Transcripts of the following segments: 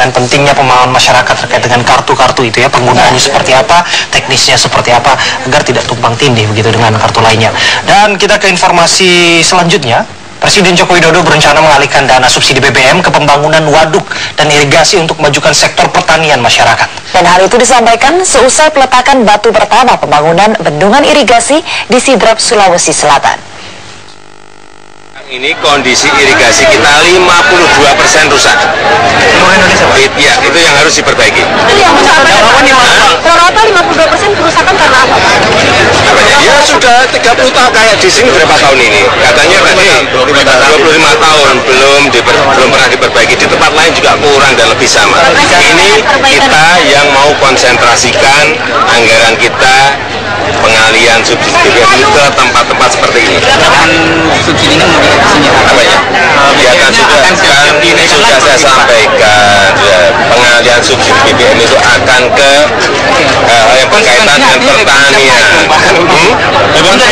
dengan pentingnya pemahaman masyarakat terkait dengan kartu-kartu itu ya, penggunaannya seperti apa, teknisnya seperti apa, agar tidak tumpang tindih begitu dengan kartu lainnya. Dan kita ke informasi selanjutnya. Presiden Joko Widodo berencana mengalihkan dana subsidi BBM ke pembangunan waduk dan irigasi untuk memajukan sektor pertanian masyarakat. Dan hal itu disampaikan seusai peletakan batu pertama pembangunan bendungan irigasi di Sidrap, Sulawesi Selatan. Ini kondisi irigasi kita 52% rusak. Ya, itu yang harus diperbaiki. Rata 52% kerusakan karena apa? Ya sudah 30 tahun kayak di sini berapa tahun ini? Katanya tadi 25 tahun belum pernah diperbaiki. Di tempat lain juga kurang dan lebih sama. Ini kita yang mau konsentrasikan anggaran kita pengalihan subsidi BBM ke tempat-tempat seperti ini. Subsidinya mau dikasihnya apa ya? Ya kan sudah saya sampaikan, pengalihan subsidi BBM itu akan ke hal yang berkaitan dengan pertanian. Sudah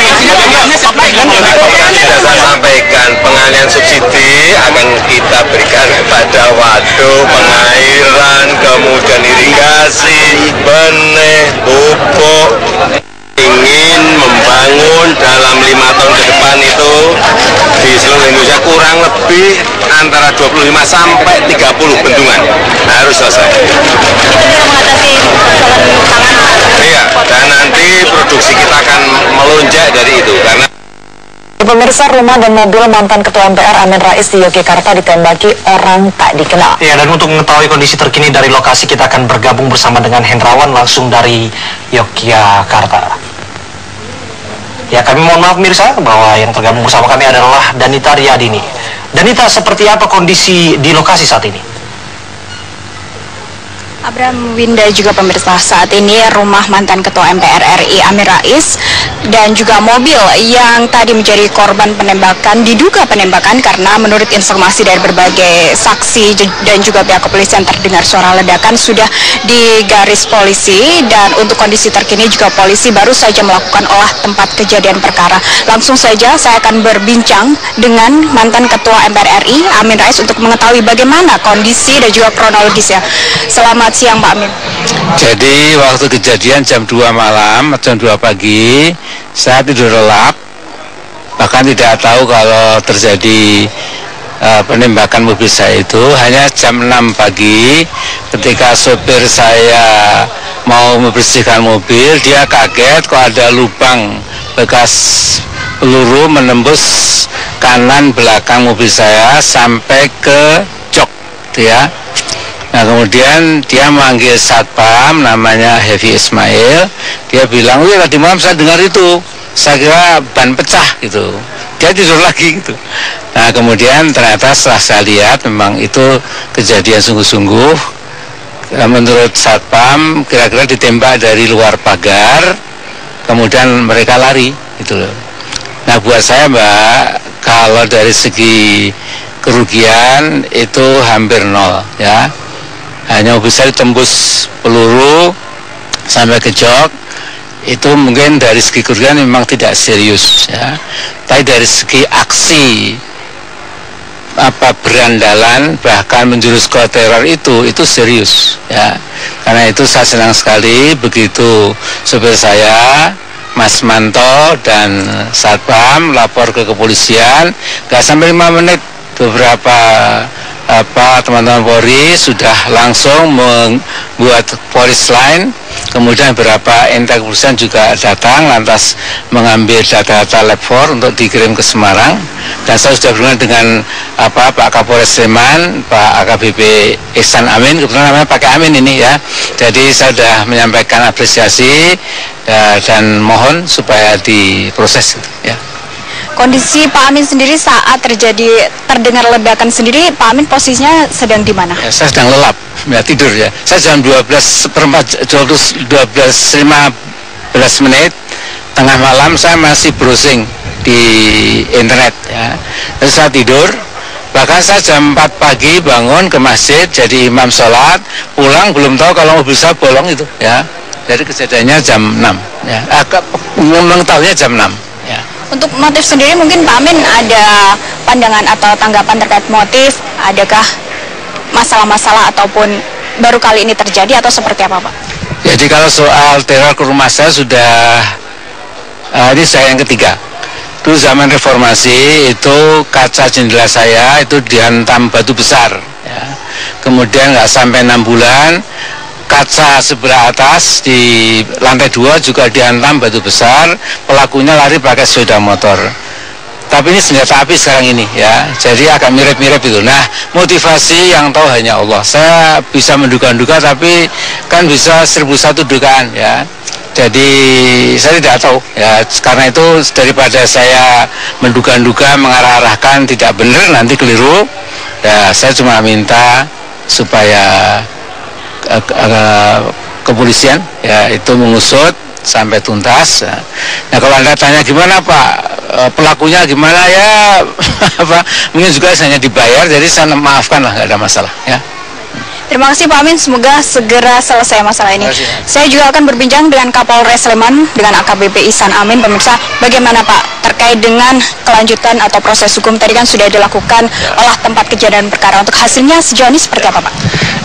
saya sampaikan, pengalihan subsidi akan kita berikan kepada waduk, pengairan, kemudian irigasi, benih, pupuk. Ingin membangun dalam 5 tahun ke depan itu di seluruh Indonesia kurang lebih antara 25 sampai 30 bendungan harus selesai. Iya, dan nanti produksi kita akan melonjak dari itu karena Pemirsa, rumah dan mobil mantan Ketua MPR Amin Rais di Yogyakarta ditembaki orang tak dikenal. Ya, dan untuk mengetahui kondisi terkini dari lokasi, kita akan bergabung bersama dengan Hendrawan langsung dari Yogyakarta. Ya, kami mohon maaf pemirsa bahwa yang tergabung bersama kami adalah Danita Riyadini. Danita, seperti apa kondisi di lokasi saat ini? Abraham, Winda, juga pemirsa, saat ini rumah mantan Ketua MPR RI Amin Rais dan juga mobil yang tadi menjadi korban penembakan, diduga penembakan karena menurut informasi dari berbagai saksi dan juga pihak kepolisian terdengar suara ledakan, sudah di garis polisi. Dan untuk kondisi terkini juga polisi baru saja melakukan olah tempat kejadian perkara. Langsung saja saya akan berbincang dengan mantan Ketua MPR RI Amin Rais untuk mengetahui bagaimana kondisi dan juga kronologisnya. Selamat siang Pak Amin. Jadi waktu kejadian jam 2 malam, jam 2 pagi, saya tidur lelap, bahkan tidak tahu kalau terjadi penembakan mobil saya itu. Hanya jam 6 pagi ketika sopir saya mau membersihkan mobil, dia kaget kok ada lubang bekas peluru menembus kanan belakang mobil saya sampai ke jok, ya. Nah, kemudian dia manggil satpam namanya Heavy Ismail. Dia bilang, "Wih, tadi malam saya dengar itu. Saya kira ban pecah gitu." Dia tidur lagi gitu. Nah, kemudian ternyata setelah saya lihat memang itu kejadian sungguh-sungguh. Menurut satpam kira-kira ditembak dari luar pagar, kemudian mereka lari gitu loh. Nah, buat saya Mbak, kalau dari segi kerugian itu hampir nol ya. Hanya bisa ditembus peluru sampai ke jok, itu mungkin dari segi kerugian memang tidak serius ya. Tapi dari segi aksi berandalan bahkan menjurus ke teror itu serius ya. Karena itu saya senang sekali begitu sopir saya Mas Manto dan satpam lapor ke kepolisian, gak sampai 5 menit beberapa teman-teman Polri sudah langsung membuat polis line. Kemudian beberapa entitas kepolisian juga datang lantas mengambil data-data lab 4 untuk dikirim ke Semarang. Dan saya sudah berhubungan dengan Pak Kapolres Sleman, Pak AKBP Ihsan Amin, kebetulan namanya pakai Amin ini ya. Jadi saya sudah menyampaikan apresiasi dan mohon supaya diproses gitu, ya. Kondisi Pak Amin sendiri saat terdengar ledakan sendiri, Pak Amin posisinya sedang di mana? Ya, saya sedang lelap, ya tidur ya. Saya jam 12:15 menit tengah malam saya masih browsing di internet ya. Terus saya tidur, bahkan saya jam 4 pagi bangun ke masjid jadi imam sholat, pulang belum tahu kalau mobil saya bolong itu ya. Jadi kejadiannya jam 6 ya. Mengetahuinya jam 6 ya. Untuk motif sendiri mungkin Pak Amin ada pandangan atau tanggapan terkait motif, adakah masalah-masalah ataupun baru kali ini terjadi atau seperti apa, Pak? Jadi kalau soal teror ke rumah saya sudah ini saya yang ketiga. Dulu zaman reformasi itu kaca jendela saya itu dihantam batu besar. Ya. Kemudian nggak sampai 6 bulan kaca sebelah atas di lantai 2 juga dihantam batu besar. Pelakunya lari pakai sepeda motor. Tapi ini senjata api sekarang ini ya, jadi agak mirip-mirip itu. Nah, motivasi yang tahu hanya Allah. Saya bisa menduga-duga, tapi kan bisa 1001 dugaan ya. Jadi saya tidak tahu ya, karena itu daripada saya menduga-duga mengarah-arahkan tidak benar nanti keliru. Ya, saya cuma minta supaya kepolisian ya itu mengusut sampai tuntas. Nah, kalau Anda tanya gimana Pak, pelakunya gimana ya, apa mungkin juga hanya dibayar, jadi saya maafkan lah, nggak ada masalah ya. Terima kasih Pak Amin, semoga segera selesai masalah ini. Saya juga akan berbincang dengan Kapolres Sleman, dengan AKBP Ihsan Amin. Pemirsa, bagaimana Pak terkait dengan kelanjutan atau proses hukum tadi kan sudah dilakukan olah tempat kejadian perkara, untuk hasilnya sejauh ini seperti apa Pak?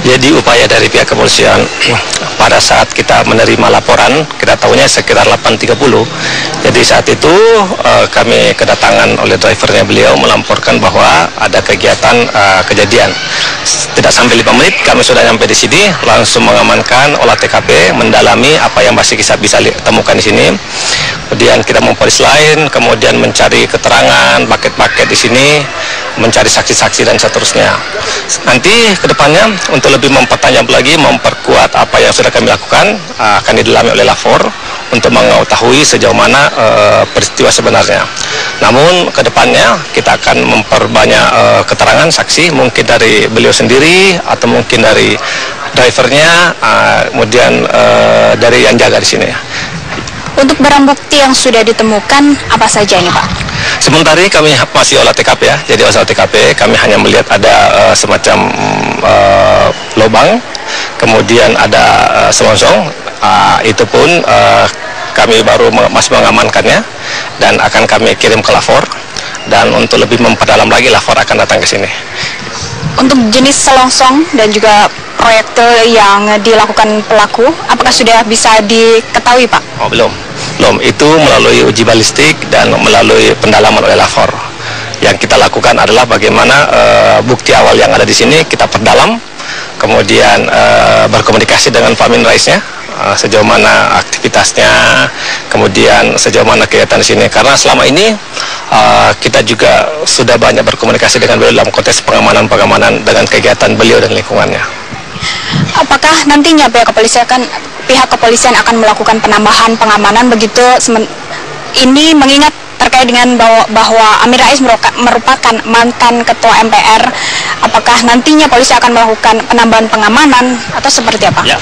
Jadi upaya dari pihak kepolisian pada saat kita menerima laporan, kita tahunya sekitar 8.30. Jadi saat itu kami kedatangan oleh drivernya beliau melaporkan bahwa ada kegiatan kejadian. Tidak sampai 5 menit kami sudah sampai di sini, langsung mengamankan, olah TKP, mendalami apa yang masih kita bisa temukan di sini. Kemudian kita mempolis lain, kemudian mencari keterangan, paket-paket di sini, mencari saksi-saksi dan seterusnya. Nanti kedepannya untuk lebih mempertajam lagi, memperkuat apa yang sudah kami lakukan, akan didalami oleh lapor untuk mengetahui sejauh mana peristiwa sebenarnya. Namun kedepannya kita akan memperbanyak keterangan saksi, mungkin dari beliau sendiri atau mungkin dari drivernya, kemudian dari yang jaga di sini. Untuk barang bukti yang sudah ditemukan apa saja ini Pak? Sementara ini kami masih olah TKP ya. Jadi olah TKP kami hanya melihat ada semacam lubang, kemudian ada selongsong. Itu pun kami baru masih mengamankannya dan akan kami kirim ke lapor. Dan untuk lebih memperdalam lagi, lapor akan datang ke sini. Untuk jenis selongsong dan juga proyektil yang dilakukan pelaku, apakah sudah bisa diketahui Pak? Oh, belum. Itu melalui uji balistik dan melalui pendalaman oleh lapor. Yang kita lakukan adalah bagaimana bukti awal yang ada di sini kita perdalam, kemudian berkomunikasi dengan Pak Amin Raisnya, sejauh mana aktivitasnya, kemudian sejauh mana kegiatan di sini. Karena selama ini kita juga sudah banyak berkomunikasi dengan beliau dalam konteks pengamanan dengan kegiatan beliau dan lingkungannya. Apakah nantinya pihak kepolisian akan melakukan penambahan pengamanan begitu? Ini mengingat terkait dengan bahwa Amin Rais merupakan mantan ketua MPR, apakah nantinya polisi akan melakukan penambahan pengamanan atau seperti apa? Ya,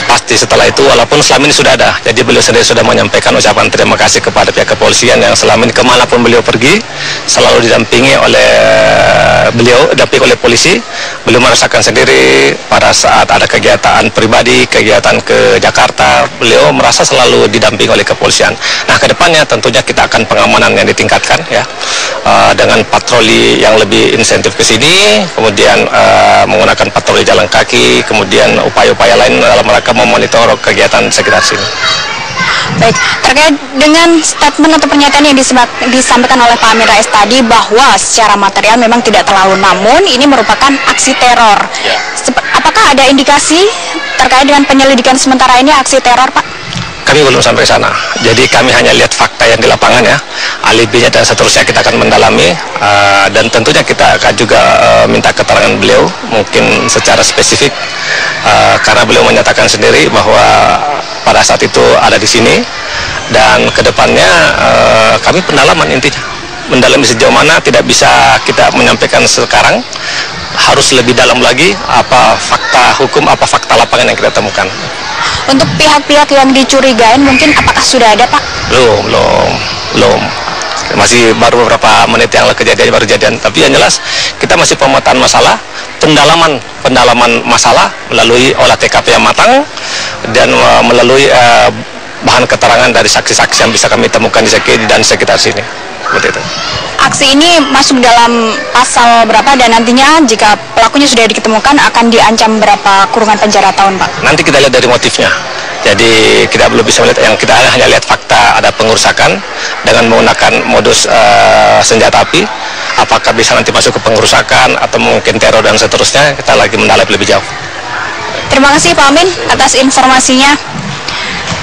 pasti setelah itu, walaupun selama ini sudah ada. Jadi beliau sendiri sudah menyampaikan ucapan terima kasih kepada pihak kepolisian yang selama ini kemanapun beliau pergi selalu didampingi oleh polisi. Beliau merasakan sendiri pada saat ada kegiatan pribadi, kegiatan ke Jakarta, beliau merasa selalu didampingi oleh kepolisian. Nah, kedepannya tentunya kita akan pengamanan yang ditingkatkan ya, dengan patroli yang lebih insentif ke sini, kemudian menggunakan patroli jalan kaki, kemudian upaya-upaya lain dalam rangka memonitor kegiatan sekitar sini. Baik, terkait dengan statement atau pernyataan yang disampaikan oleh Pak Amin Rais tadi bahwa secara material memang tidak terlalu, namun ini merupakan aksi teror. Ya. Apakah ada indikasi terkait dengan penyelidikan sementara ini aksi teror, Pak? Kami belum sampai sana. Jadi kami hanya lihat fakta yang di lapangan ya, alibinya dan seterusnya kita akan mendalami, dan tentunya kita akan juga minta keterangan beliau mungkin secara spesifik, karena beliau menyatakan sendiri bahwa pada saat itu ada di sini, dan kedepannya kami pendalaman intinya, mendalami sejauh mana tidak bisa kita menyampaikan sekarang, harus lebih dalam lagi apa fakta hukum, apa fakta lapangan yang kita temukan. Untuk pihak-pihak yang dicurigain mungkin apakah sudah ada Pak? Belum. Masih baru beberapa menit yang kejadian baru kejadian, tapi yang jelas kita masih pemetaan masalah, pendalaman masalah melalui olah TKP yang matang dan melalui bahan keterangan dari saksi-saksi yang bisa kami temukan di dan sekitar sini. Seperti itu. Aksi ini masuk dalam pasal berapa dan nantinya jika pelakunya sudah diketemukan akan diancam berapa kurungan penjara tahun, Pak? Nanti kita lihat dari motifnya. Jadi kita belum bisa melihat, yang kita hanya lihat fakta ada pengerusakan dengan menggunakan modus senjata api. Apakah bisa nanti masuk ke pengerusakan atau mungkin teror dan seterusnya, kita lagi mendalam lebih jauh. Terima kasih Pak Amin atas informasinya.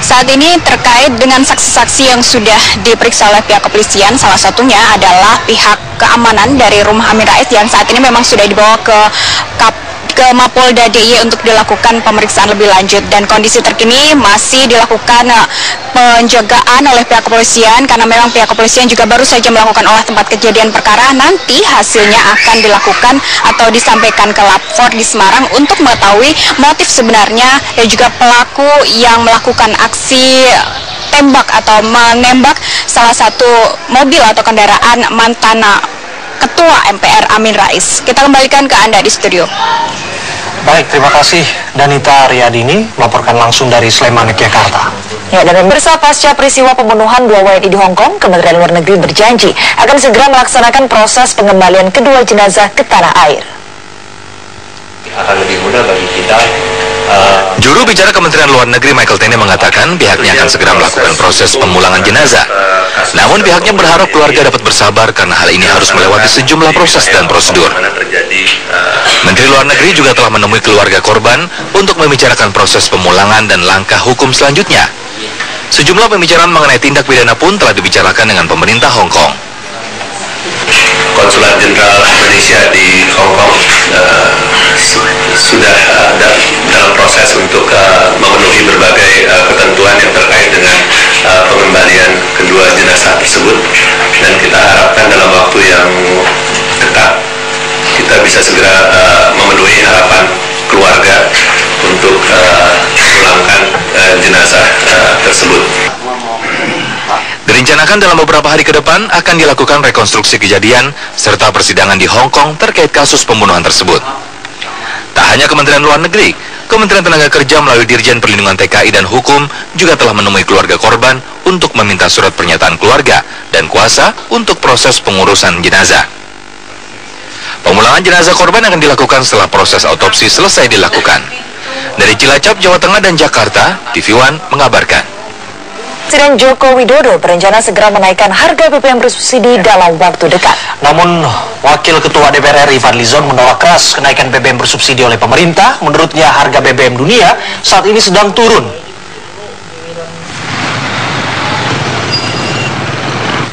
Saat ini terkait dengan saksi-saksi yang sudah diperiksa oleh pihak kepolisian, salah satunya adalah pihak keamanan dari rumah Amin Rais yang saat ini memang sudah dibawa ke Mapolda DIY untuk dilakukan pemeriksaan lebih lanjut, dan kondisi terkini masih dilakukan penjagaan oleh pihak kepolisian karena memang pihak kepolisian juga baru saja melakukan olah tempat kejadian perkara. Nanti hasilnya akan dilakukan atau disampaikan ke Lab 4 di Semarang untuk mengetahui motif sebenarnya dan juga pelaku yang melakukan aksi tembak atau menembak salah satu mobil atau kendaraan mantan Ketua MPR Amin Rais. Kita kembalikan ke Anda di studio. Baik, terima kasih Danita Riyadini melaporkan langsung dari Sleman, Yogyakarta. Ya, dan pemirsa, pasca peristiwa pembunuhan 2 WNI di Hong Kong, Kementerian Luar Negeri berjanji akan segera melaksanakan proses pengembalian kedua jenazah ke tanah air. Akan lebih mudah bagi kita. Juru bicara Kementerian Luar Negeri Michael Tene mengatakan pihaknya akan segera melakukan proses pemulangan jenazah. Namun pihaknya berharap keluarga dapat bersabar karena hal ini harus melewati sejumlah proses dan prosedur. Menteri Luar Negeri juga telah menemui keluarga korban untuk membicarakan proses pemulangan dan langkah hukum selanjutnya. Sejumlah pembicaraan mengenai tindak pidana pun telah dibicarakan dengan pemerintah Hong Kong. Konsulat Jenderal Indonesia di Hong Kong sudah dalam proses untuk memenuhi berbagai ketentuan yang terkait dengan pengembalian kedua jenazah tersebut, dan kita harapkan dalam waktu yang dekat kita bisa segera memenuhi harapan keluarga untuk memulangkan jenazah tersebut. Direncanakan dalam beberapa hari ke depan akan dilakukan rekonstruksi kejadian serta persidangan di Hong Kong terkait kasus pembunuhan tersebut. Tak hanya Kementerian Luar Negeri, Kementerian Tenaga Kerja melalui Dirjen Perlindungan TKI dan Hukum juga telah menemui keluarga korban untuk meminta surat pernyataan keluarga dan kuasa untuk proses pengurusan jenazah. Pemulangan jenazah korban akan dilakukan setelah proses autopsi selesai dilakukan. Dari Cilacap, Jawa Tengah dan Jakarta, TV One mengabarkan. Presiden Joko Widodo berencana segera menaikkan harga BBM bersubsidi dalam waktu dekat. Namun, Wakil Ketua DPR RI Fadlizon menolak keras kenaikan BBM bersubsidi oleh pemerintah. Menurutnya, harga BBM dunia saat ini sedang turun.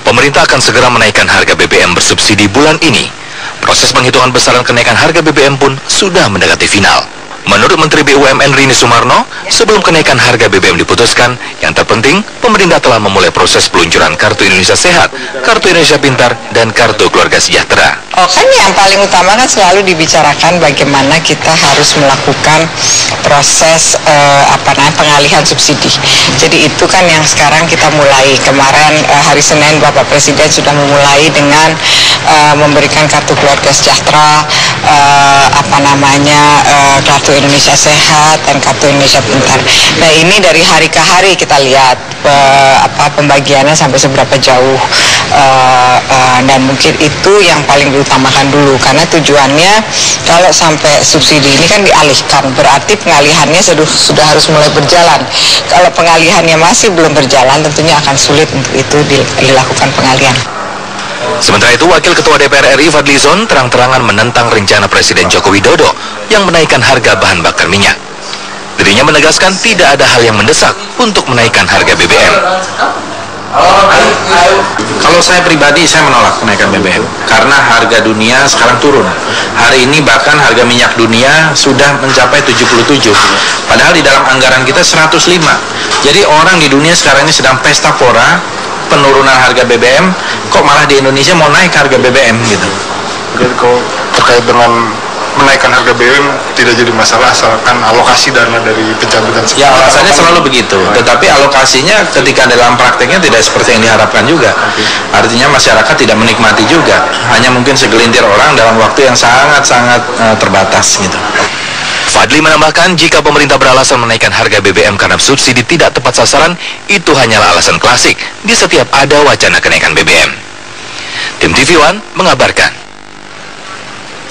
Pemerintah akan segera menaikkan harga BBM bersubsidi bulan ini. Proses penghitungan besaran kenaikan harga BBM pun sudah mendekati final. Menurut Menteri BUMN Rini Sumarno, sebelum kenaikan harga BBM diputuskan, yang terpenting, pemerintah telah memulai proses peluncuran Kartu Indonesia Sehat, Kartu Indonesia Pintar, dan Kartu Keluarga Sejahtera. Kan yang paling utama kan selalu dibicarakan bagaimana kita harus melakukan proses pengalihan subsidi. Jadi itu kan yang sekarang kita mulai. Kemarin hari Senin Bapak Presiden sudah memulai dengan memberikan Kartu Keluarga Sejahtera, Kartu Indonesia Sehat dan Kartu Indonesia Pintar. Nah, ini dari hari ke hari kita lihat pembagiannya sampai seberapa jauh, dan mungkin itu yang paling diutamakan dulu, karena tujuannya kalau sampai subsidi ini kan dialihkan, berarti pengalihannya sudah harus mulai berjalan. Kalau pengalihannya masih belum berjalan, tentunya akan sulit untuk itu dilakukan pengalihan. Sementara itu, Wakil Ketua DPR RI Fadlizon terang-terangan menentang rencana Presiden Joko Widodo yang menaikkan harga bahan bakar minyak. Dirinya menegaskan tidak ada hal yang mendesak untuk menaikkan harga BBM. Kalau saya pribadi, saya menolak kenaikan BBM karena harga dunia sekarang turun. Hari ini bahkan harga minyak dunia sudah mencapai 77, padahal di dalam anggaran kita 105. Jadi orang di dunia sekarang ini sedang pesta pora penurunan harga BBM, kok malah di Indonesia mau naik harga BBM gitu. Jadi kalau terkait dengan menaikkan harga BBM tidak jadi masalah asalkan alokasi dana dari pejabat dan ya, alasannya selalu begitu, tetapi alokasinya ketika dalam prakteknya tidak seperti yang diharapkan juga. Artinya masyarakat tidak menikmati juga, hanya mungkin segelintir orang dalam waktu yang sangat-sangat terbatas gitu. Fadli menambahkan jika pemerintah beralasan menaikkan harga BBM karena subsidi tidak tepat sasaran, itu hanyalah alasan klasik di setiap ada wacana kenaikan BBM. Tim TV One mengabarkan.